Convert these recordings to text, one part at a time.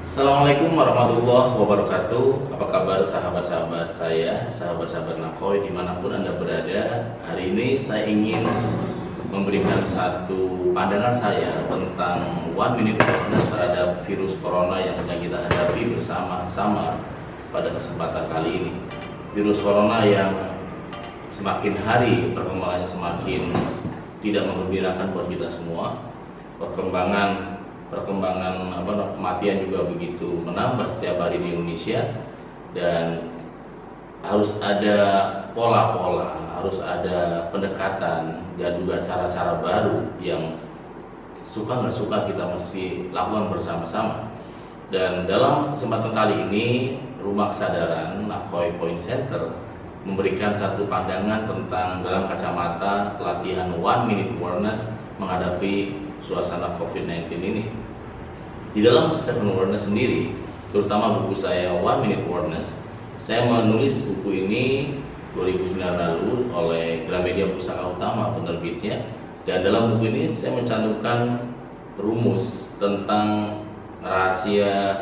Assalamualaikum warahmatullahi wabarakatuh. Apa kabar sahabat-sahabat saya, sahabat-sahabat Nakoy dimanapun Anda berada. Hari ini saya ingin memberikan satu pandangan saya tentang 1 minute awareness terhadap virus corona yang sedang kita hadapi bersama-sama pada kesempatan kali ini. Virus corona yang semakin hari perkembangannya semakin tidak menggembirakan buat kita semua. Perkembangan kematian juga begitu menambah setiap hari di Indonesia, dan harus ada pola-pola, harus ada pendekatan dan juga cara-cara baru yang suka nggak suka kita mesti lakukan bersama-sama. Dan dalam kesempatan kali ini Rumah Kesadaran Nakoy Point Center memberikan satu pandangan tentang dalam kacamata pelatihan 1 minute awareness menghadapi suasana COVID-19 ini. Di dalam 7 awareness sendiri, terutama buku saya 1 minute awareness, saya menulis buku ini 2009 lalu oleh Gramedia Pusaka Utama penerbitnya, dan dalam buku ini saya mencantumkan rumus tentang rahasia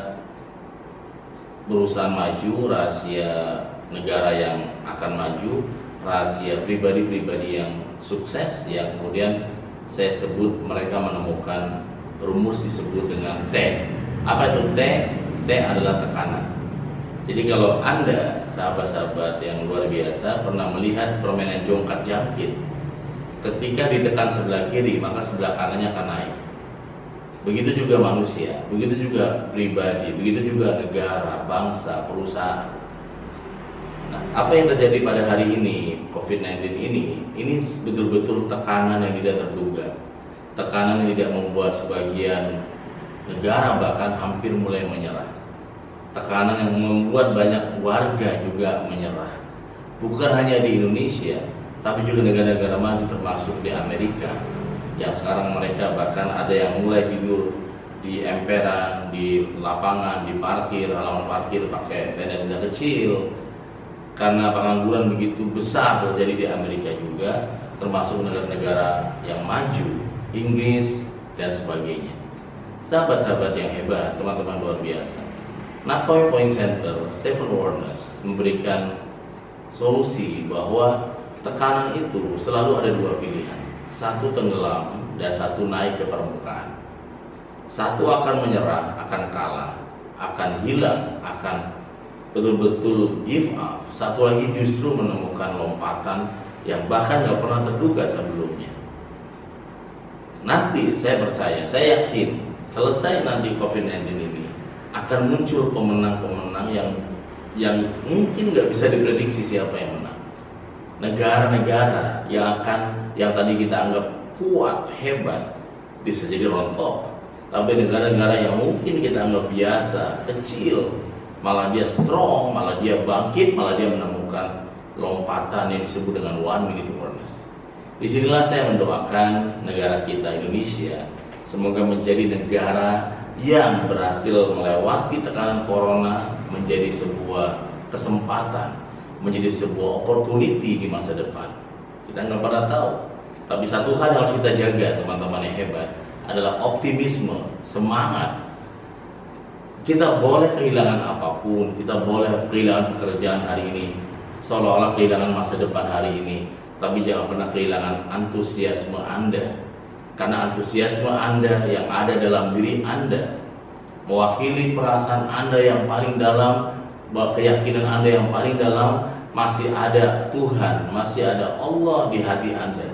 perusahaan maju, rahasia negara yang akan maju, rahasia pribadi-pribadi yang sukses, yang kemudian saya sebut mereka menemukan rumus disebut dengan T. Apa itu T? T adalah tekanan. Jadi kalau Anda, sahabat-sahabat yang luar biasa, pernah melihat permainan jongkat jangkit, ketika ditekan sebelah kiri maka sebelah kanannya akan naik. Begitu juga manusia, begitu juga pribadi, begitu juga negara, bangsa, perusahaan. Nah, apa yang terjadi pada hari ini, COVID-19 ini betul-betul tekanan yang tidak terduga. Tekanan yang tidak membuat sebagian negara bahkan hampir mulai menyerah. Tekanan yang membuat banyak warga juga menyerah. Bukan hanya di Indonesia, tapi juga negara-negara maju termasuk di Amerika, yang sekarang mereka bahkan ada yang mulai tidur di emperan, di lapangan, di parkir, halaman parkir pakai tenda-tenda kecil. Karena pengangguran begitu besar terjadi di Amerika juga, termasuk negara-negara yang maju, Inggris dan sebagainya. Sahabat-sahabat yang hebat, teman-teman luar biasa, Nakoy Point Center 7 Awareness memberikan solusi bahwa tekanan itu selalu ada dua pilihan, satu tenggelam dan satu naik ke permukaan. Satu akan menyerah, akan kalah, akan hilang, akan betul-betul give up. Satu lagi justru menemukan lompatan yang bahkan gak pernah terduga sebelumnya. Nanti saya percaya, saya yakin selesai nanti COVID-19 ini akan muncul pemenang-pemenang yang mungkin gak bisa diprediksi siapa yang menang. Negara-negara yang tadi kita anggap kuat, hebat, bisa jadi rontok. Tapi negara-negara yang mungkin kita anggap biasa, kecil, malah dia strong, malah dia bangkit, malah dia menemukan lompatan yang disebut dengan 1 minute awareness. Disinilah saya mendoakan negara kita Indonesia semoga menjadi negara yang berhasil melewati tekanan corona, menjadi sebuah kesempatan, menjadi sebuah opportunity di masa depan. Kita nggak pernah tahu, tapi satu hal yang harus kita jaga, teman-teman yang hebat, adalah optimisme, semangat. Kita boleh kehilangan apapun, kita boleh kehilangan pekerjaan hari ini, seolah-olah kehilangan masa depan hari ini, tapi jangan pernah kehilangan antusiasme Anda. Karena antusiasme Anda yang ada dalam diri Anda mewakili perasaan Anda yang paling dalam, keyakinan Anda yang paling dalam, masih ada Tuhan, masih ada Allah di hati Anda.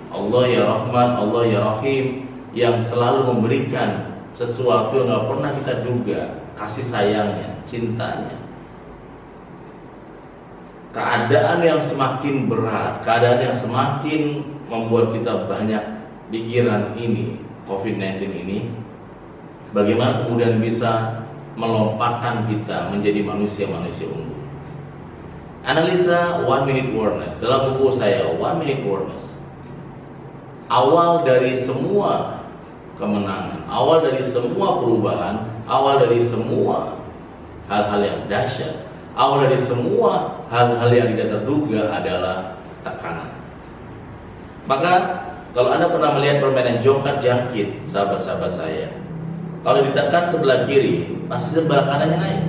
Allah ya Rahman, Allah ya Rahim, yang selalu memberikan sesuatu yang gak pernah kita duga, kasih sayangnya, cintanya. Keadaan yang semakin berat, keadaan yang semakin membuat kita banyak pikiran ini, COVID-19 ini, bagaimana kemudian bisa melompatkan kita menjadi manusia-manusia unggul. Analisa 1 minute awareness dalam buku saya 1 minute awareness, awal dari semua kemenangan, awal dari semua perubahan, awal dari semua hal-hal yang dahsyat, awal dari semua hal-hal yang tidak terduga adalah tekanan. Maka kalau Anda pernah melihat permainan jongkat jangkit, sahabat-sahabat saya, Kalau ditekan sebelah kiri, pasti sebelah kanannya naik.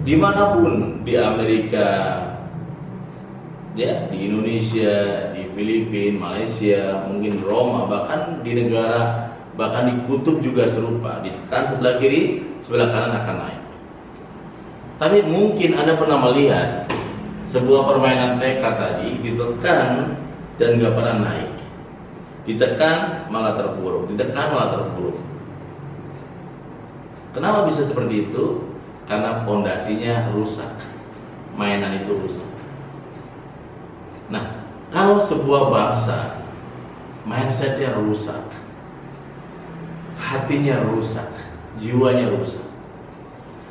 Dimanapun di Amerika, ya, di Indonesia, di Filipina, Malaysia, mungkin Roma, bahkan di negara, bahkan di kutub juga serupa. Ditekan sebelah kiri, sebelah kanan akan naik. Tapi mungkin Anda pernah melihat sebuah permainan TK tadi, ditekan dan nggak pernah naik. Ditekan malah terpuruk, ditekan malah terpuruk. Kenapa bisa seperti itu? Karena pondasinya rusak, mainan itu rusak. Nah, kalau sebuah bangsa mindsetnya rusak, hatinya rusak, jiwanya rusak,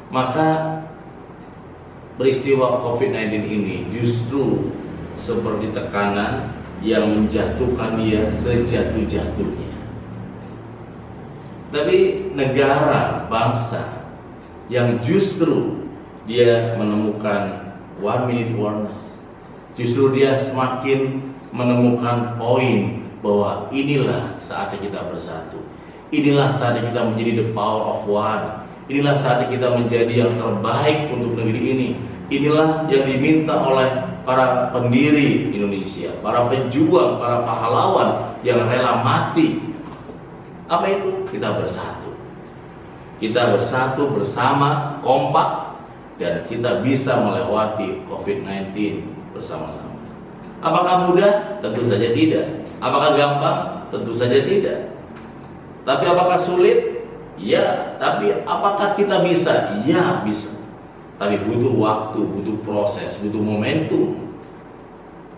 maka peristiwa COVID-19 ini justru seperti tekanan yang menjatuhkan dia sejatuh-jatuhnya. Tapi negara, bangsa yang justru dia menemukan 1 minute warnings, justru dia semakin menemukan poin bahwa inilah saatnya kita bersatu, inilah saatnya kita menjadi the power of one, inilah saatnya kita menjadi yang terbaik untuk negeri ini, inilah yang diminta oleh para pendiri Indonesia, para pejuang, para pahlawan yang rela mati. Apa itu? Kita bersatu. Kita bersatu bersama, kompak, dan kita bisa melewati COVID-19 bersama-sama. Apakah mudah? Tentu saja tidak. Apakah gampang? Tentu saja tidak. Tapi apakah sulit? Ya. Tapi apakah kita bisa? Ya, bisa. Tapi butuh waktu, butuh proses, butuh momentum.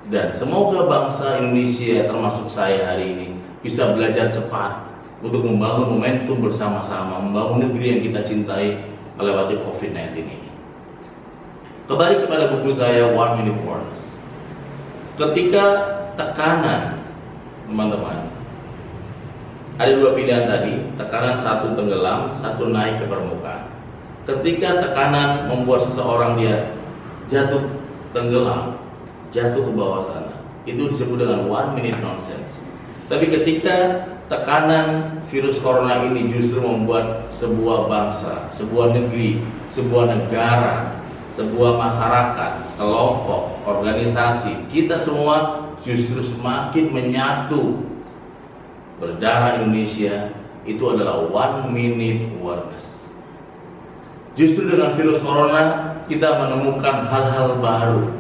Dan semoga bangsa Indonesia termasuk saya hari ini bisa belajar cepat untuk membangun momentum bersama-sama, membangun negeri yang kita cintai melewati COVID-19 ini. Kembali kepada buku saya 1 Minute Warnings. Ketika tekanan, teman-teman, ada dua pilihan tadi, tekanan satu tenggelam, satu naik ke permukaan. Ketika tekanan membuat seseorang dia jatuh tenggelam, jatuh ke bawah sana, itu disebut dengan 1 minute nonsense. Tapi ketika tekanan virus corona ini justru membuat sebuah bangsa, sebuah negeri, sebuah negara, sebuah masyarakat, kelompok, organisasi, kita semua justru semakin menyatu. Berdarah Indonesia itu adalah 1 minute warnings. Justru dengan virus corona kita menemukan hal-hal baru,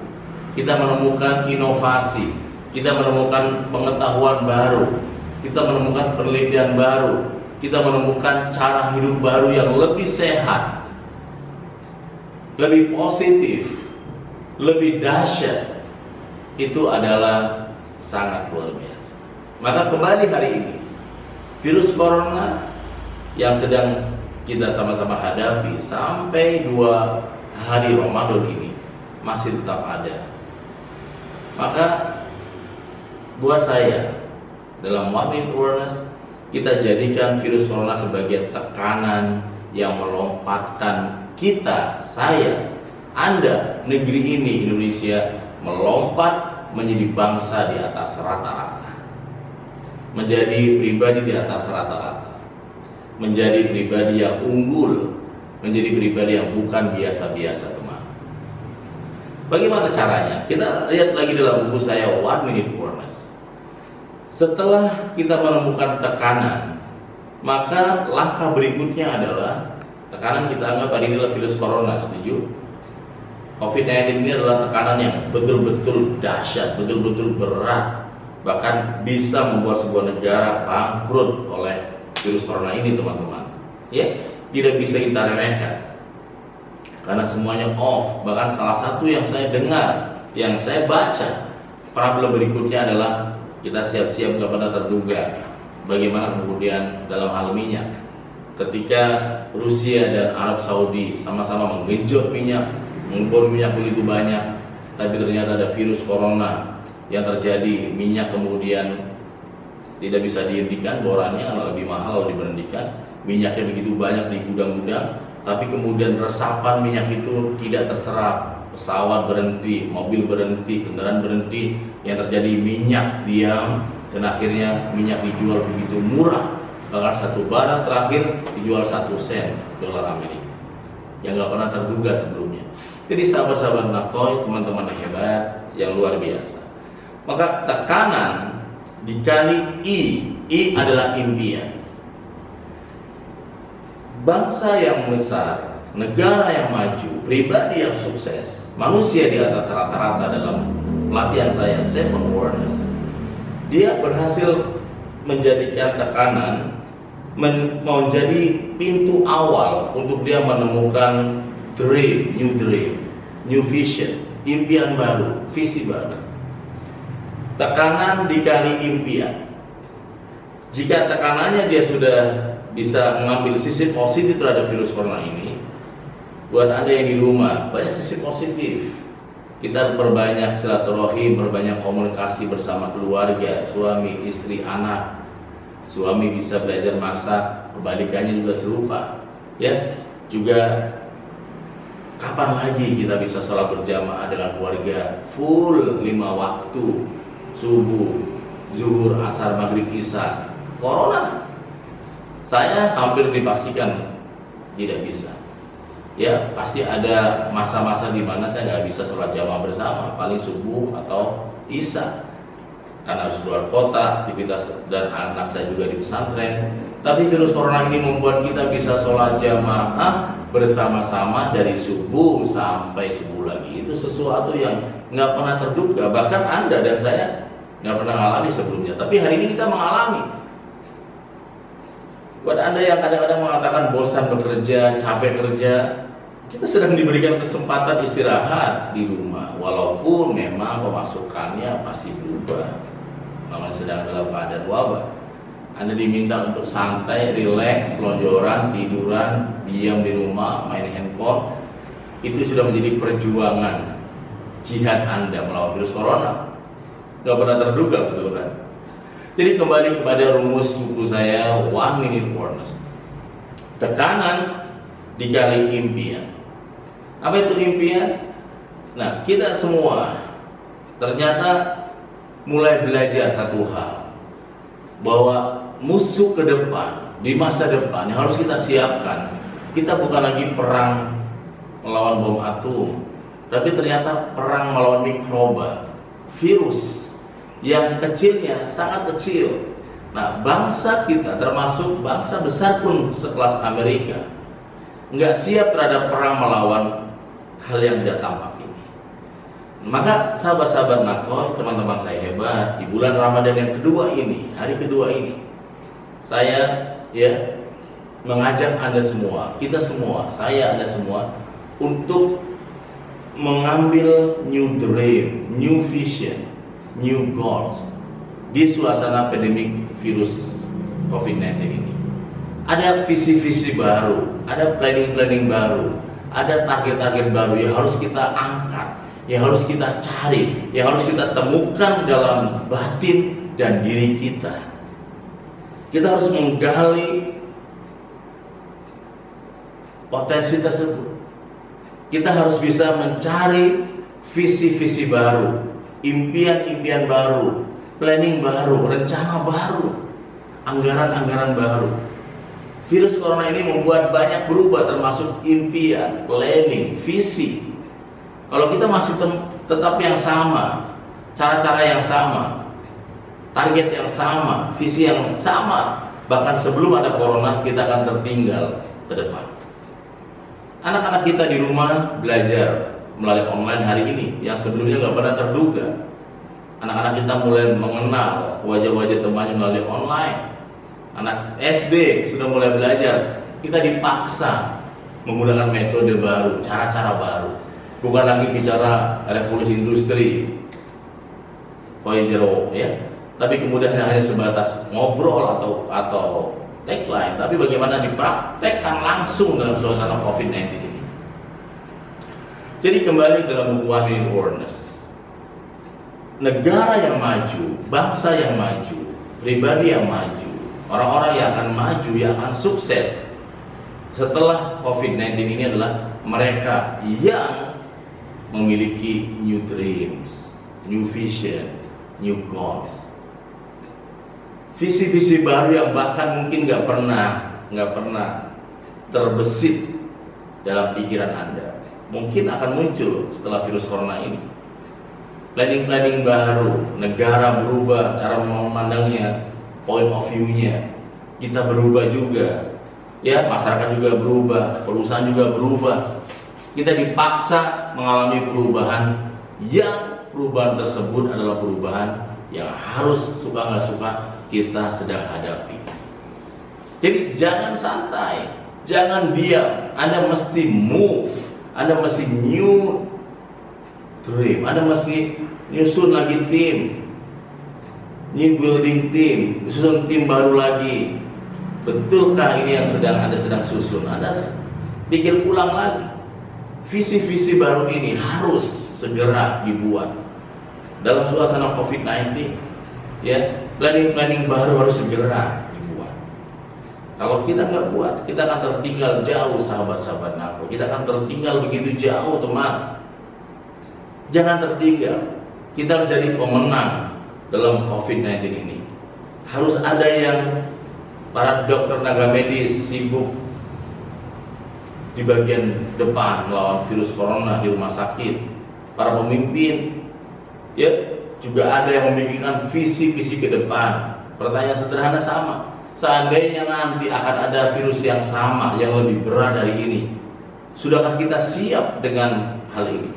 kita menemukan inovasi, kita menemukan pengetahuan baru, kita menemukan penelitian baru, kita menemukan cara hidup baru yang lebih sehat, lebih positif, lebih dahsyat. Itu adalah sangat luar biasa. Maka kembali hari ini, virus corona yang sedang kita sama-sama hadapi sampai 2 hari Ramadan ini masih tetap ada. Maka buat saya, dalam 1 minute warnings, kita jadikan virus corona sebagai tekanan yang melompatkan kita, saya, Anda, negeri ini, Indonesia, melompat menjadi bangsa di atas rata-rata, menjadi pribadi di atas rata-rata, menjadi pribadi yang unggul, menjadi pribadi yang bukan biasa-biasa, teman. Bagaimana caranya? Kita lihat lagi dalam buku saya 1 minute warnings. Setelah kita menemukan tekanan, maka langkah berikutnya adalah tekanan kita anggap hari ini adalah virus corona, setuju? COVID-19 ini adalah tekanan yang betul-betul dahsyat, betul-betul berat, bahkan bisa membuat sebuah negara bangkrut oleh virus corona ini, teman-teman. Ya, tidak bisa kita remehkan karena semuanya off. Bahkan salah satu yang saya dengar, yang saya baca, problem berikutnya adalah kita siap-siap nggak pernah terduga bagaimana kemudian dalam hal minyak. Ketika Rusia dan Arab Saudi sama-sama menggenjot minyak, mengimpor minyak begitu banyak, tapi ternyata ada virus corona yang terjadi, minyak kemudian tidak bisa dihentikan borannya karena lebih mahal diberhentikan. Minyaknya begitu banyak di gudang-gudang, tapi kemudian resapan minyak itu tidak terserap. Pesawat berhenti, mobil berhenti, kendaraan berhenti, yang terjadi minyak diam, dan akhirnya minyak dijual begitu murah Bahkan satu barang terakhir dijual 1 sen dolar Amerika, yang nggak pernah terduga sebelumnya. Jadi sahabat-sahabat Nakoi, teman-teman yang hebat, yang luar biasa. Maka tekanan dikali I adalah impian. Bangsa yang besar, negara yang maju, pribadi yang sukses, manusia di atas rata-rata dalam pelatihan saya, 7 Awareness, dia berhasil menjadikan tekanan menjadi pintu awal untuk dia menemukan dream, new vision, impian baru, visi baru. Tekanan dikali impian. Jika tekanannya dia sudah bisa mengambil sisi positif terhadap virus corona ini, buat Anda yang di rumah, banyak sisi positif. Kita berbanyak silaturahim, berbanyak komunikasi bersama keluarga, suami, istri, anak. Suami bisa belajar masak, kebalikannya juga serupa. Ya, juga kapan lagi kita bisa sholat berjamaah dengan keluarga full 5 waktu, subuh, zuhur, asar, maghrib, isya. Corona, saya hampir dipastikan tidak bisa. Ya, pasti ada masa-masa di mana saya nggak bisa sholat jamaah bersama, paling subuh atau isya, karena harus keluar kota, aktivitas, dan anak saya juga di pesantren. Tapi virus corona ini membuat kita bisa sholat jamaah bersama-sama dari subuh sampai subuh lagi. Itu sesuatu yang nggak pernah terduga. Bahkan Anda dan saya nggak pernah mengalami sebelumnya. Tapi hari ini kita mengalami. Buat Anda yang kadang-kadang mengatakan bosan bekerja, capek kerja, kita sedang diberikan kesempatan istirahat di rumah. Walaupun memang pemasukannya pasti berubah, namanya sedang dalam keadaan wabah. Anda diminta untuk santai, rileks, selonjoran, tiduran, diam di rumah, main handphone. Itu sudah menjadi perjuangan jihad Anda melawan virus corona. Gak pernah terduga, betul kan? Jadi kembali kepada rumus buku saya, 1 Minute Awareness. Tekanan dikali impian. Apa itu impian? Nah, kita semua ternyata mulai belajar satu hal, bahwa musuh ke depan, di masa depan yang harus kita siapkan, kita bukan lagi perang melawan bom atom, tapi ternyata perang melawan mikroba, virus yang kecilnya sangat kecil. Nah, bangsa kita, termasuk bangsa besar pun sekelas Amerika, nggak siap terhadap perang melawan hal yang tidak tampak ini. Maka sahabat-sahabat Nakoi, teman-teman saya hebat, di bulan Ramadan yang kedua ini, hari kedua ini, saya mengajak Anda semua, kita semua, saya, Anda semua, untuk mengambil new dream, new vision, new goals di suasana pandemik virus COVID-19 ini. Ada visi-visi baru, ada planning-planning baru, ada target-target baru yang harus kita angkat, yang harus kita cari, yang harus kita temukan dalam batin dan diri kita. Kita harus menggali potensi tersebut. Kita harus bisa mencari visi-visi baru, impian-impian baru, planning baru, rencana baru, anggaran-anggaran baru. Virus corona ini membuat banyak berubah, termasuk impian, planning, visi. Kalau kita masih tetap yang sama, cara-cara yang sama, target yang sama, visi yang sama, bahkan sebelum ada corona kita akan tertinggal ke depan. Anak-anak kita di rumah belajar melalui online hari ini yang sebelumnya nggak pernah terduga. Anak-anak kita mulai mengenal wajah-wajah temannya melalui online. Anak SD sudah mulai belajar. Kita dipaksa menggunakan metode baru, cara-cara baru. Bukan lagi bicara revolusi industri 4.0 ya, tapi kemudian hanya sebatas ngobrol atau tagline, tapi bagaimana dipraktekkan langsung dalam suasana COVID-19 ini. Jadi kembali dalam buku 1 Minute Awareness, negara yang maju, bangsa yang maju, pribadi yang maju, orang-orang yang akan maju, yang akan sukses setelah COVID-19 ini adalah mereka yang memiliki new dreams, new vision, new goals. visi-visi baru yang bahkan mungkin nggak pernah terbesit dalam pikiran Anda, mungkin akan muncul setelah virus corona ini. Planning baru, negara berubah cara memandangnya, point of view-nya, kita berubah juga, ya, masyarakat juga berubah, perusahaan juga berubah. Kita dipaksa mengalami perubahan, yang perubahan tersebut adalah perubahan yang harus suka nggak suka kita sedang hadapi. Jadi jangan santai, jangan diam. Anda mesti move, Anda mesti new dream, Anda mesti nyusun lagi tim, new building tim, susun tim baru lagi. Betulkah ini yang Anda sedang susun? Anda pikir ulang lagi. Visi-visi baru ini harus segera dibuat dalam suasana COVID-19. Ya, planning baru harus segera dibuat. Kalau kita nggak buat, kita akan tertinggal jauh, sahabat-sahabat Nako. Kita akan tertinggal begitu jauh, teman. Jangan tertinggal. Kita harus jadi pemenang dalam COVID-19 ini. Harus ada yang para dokter tenaga medis sibuk di bagian depan melawan virus corona di rumah sakit. Para pemimpin, ya, juga ada yang memikirkan visi-visi ke depan. Pertanyaan sederhana sama, seandainya nanti akan ada virus yang sama, yang lebih berat dari ini, sudahkah kita siap dengan hal ini?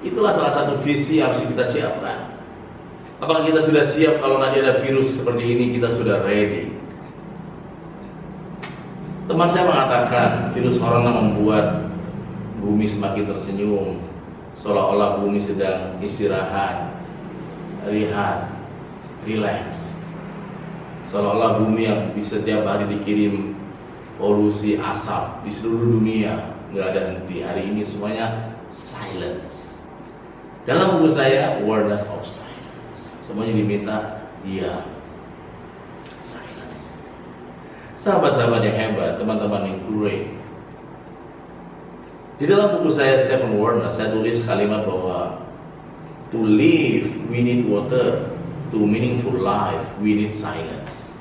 Itulah salah satu visi yang harus kita siapkan. Apakah kita sudah siap kalau nanti ada virus seperti ini, kita sudah ready? Teman saya mengatakan virus corona membuat bumi semakin tersenyum, seolah-olah bumi sedang istirahat, rehat, relax. Seolah-olah bumi yang bisa setiap hari dikirim polusi asap di seluruh dunia, nggak ada henti. Hari ini semuanya silence. Dalam buku saya, Awareness of Silence, semuanya diminta diam. Sahabat-sahabat yang hebat, teman-teman yang great. Di dalam buku saya Seven Awareness, saya tulis kalimat bahwa to live we need water, to meaningful life we need silence.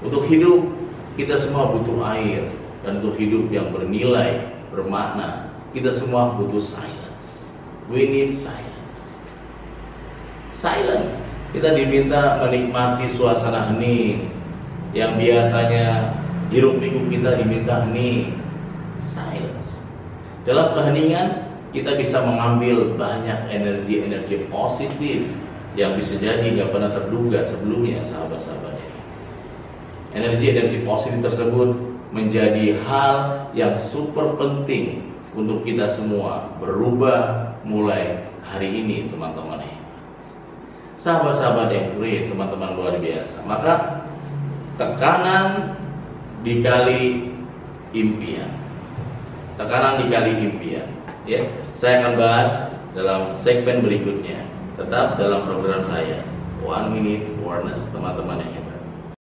Untuk hidup kita semua butuh air, dan untuk hidup yang bernilai, bermakna, kita semua butuh silence. We need silence. Silence. Kita diminta menikmati suasana hening. Yang biasanya hiruk pikuk kita diminta hening, silence. Dalam keheningan kita bisa mengambil banyak energi positif yang bisa jadi nggak pernah terduga sebelumnya, sahabat-sahabatnya. Energi positif tersebut menjadi hal yang super penting untuk kita semua berubah mulai hari ini, teman-teman. Sahabat-sahabat yang great, teman-teman luar biasa. Maka tekanan dikali impian. Tekanan dikali impian. Ya, saya akan bahas dalam segmen berikutnya. Tetap dalam program saya, 1 Minute Awareness, teman-teman yang hebat.